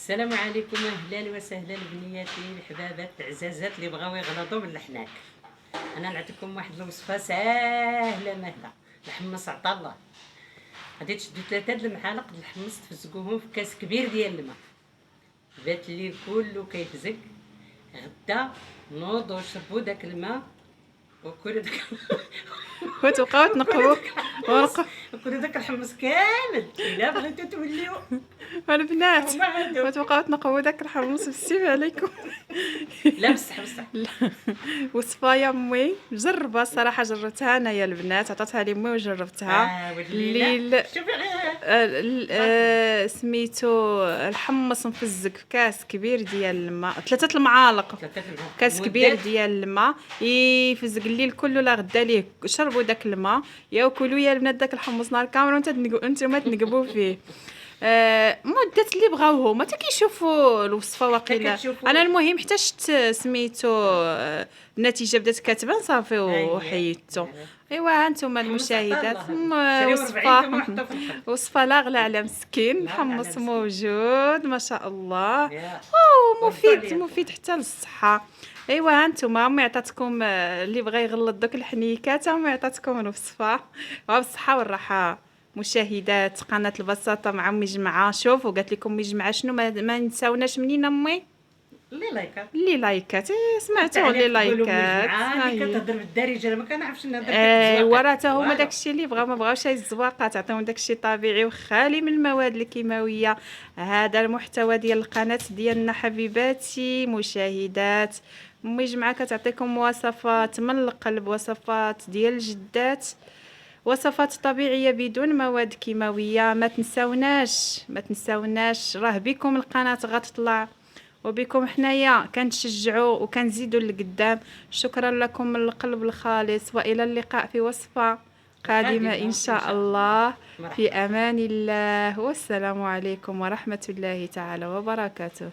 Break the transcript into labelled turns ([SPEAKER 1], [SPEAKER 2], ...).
[SPEAKER 1] السلام عليكم، اهلا وسهلا بنياتي الحبابات العزازات اللي بغاو يغلطوا باللحناك. انا نعطيكم واحد الوصفه ساهله مهله. الحمص عطا الله. غادي تشدوا 3 د المعالق د الحمص تفزقوهم في كاس كبير ديال الماء. بات الليل كله كيفزق. غدا نوضوا شربوا داك الماء وكلوا داك
[SPEAKER 2] وتبقاو تنقبوا
[SPEAKER 1] وكلوا داك الحمص كامل. الا بغيتو توليو
[SPEAKER 2] البنات
[SPEAKER 1] هما عندهم.
[SPEAKER 2] وتبقاو تنقبوا داك الحمص بالسيف عليكم.
[SPEAKER 1] لا بصح بصح
[SPEAKER 2] وصفه يا امي جربها الصراحه، جربتها انا يا البنات، عطاتها لي امي وجربتها.
[SPEAKER 1] والليله شوفي غير
[SPEAKER 2] سميتو الحمص مفزق في كاس كبير ديال الماء، 3 المعالق كاس كبير ديال الماء، يفزق الليل كله لا غدا ليه. شربوا داك الماء ياكلوا يا البنات داك الحمص نهار كامل وانتم تنقبوا فيه. مدة اللي بغاو هما حتى كيشوفوا الوصفه واقيلا. انا المهم حتى شفت سميتو النتيجه بدات كتبان صافي وحيدتو. ايوا انتم المشاهدات وصفه لا غلا على مسكين. الحمص موجود ما شاء الله، مفيد حتى للصحه. ايوا انتم امي عطاتكم اللي بغى يغلط دوك الحنيكات، امي عطاتكم الوصفه وبالصحه والراحه. مشاهدات قناه البساطه مع امي جمعه، شوفوا قالت لكم امي جمعه شنو ما نساوناش منين امي اللي لايكات. سمعتوا اللي لايكات
[SPEAKER 1] اللي كتهضر بالدارجه. انا ما كنعرفش نهضر
[SPEAKER 2] ايوا راه حتى هما داكشي اللي بغاو، ما بغاوش الزواقات، عطيهم داكشي طبيعي وخالي من المواد الكيماويه. هذا المحتوى ديال القناه ديالنا حبيباتي مشاهدات. امي جمعه كتعطيكم وصفات من القلب، وصفات ديال الجدات، وصفات طبيعيه بدون مواد كيماويه. ما تنساوناش راه بكم القناه غتطلع، وبكم حنايا كنشجعوا وكنزيدوا لقدام. شكرا لكم من القلب الخالص، والى اللقاء في وصفه قادمه ان شاء الله. في امان الله، والسلام عليكم ورحمه الله تعالى وبركاته.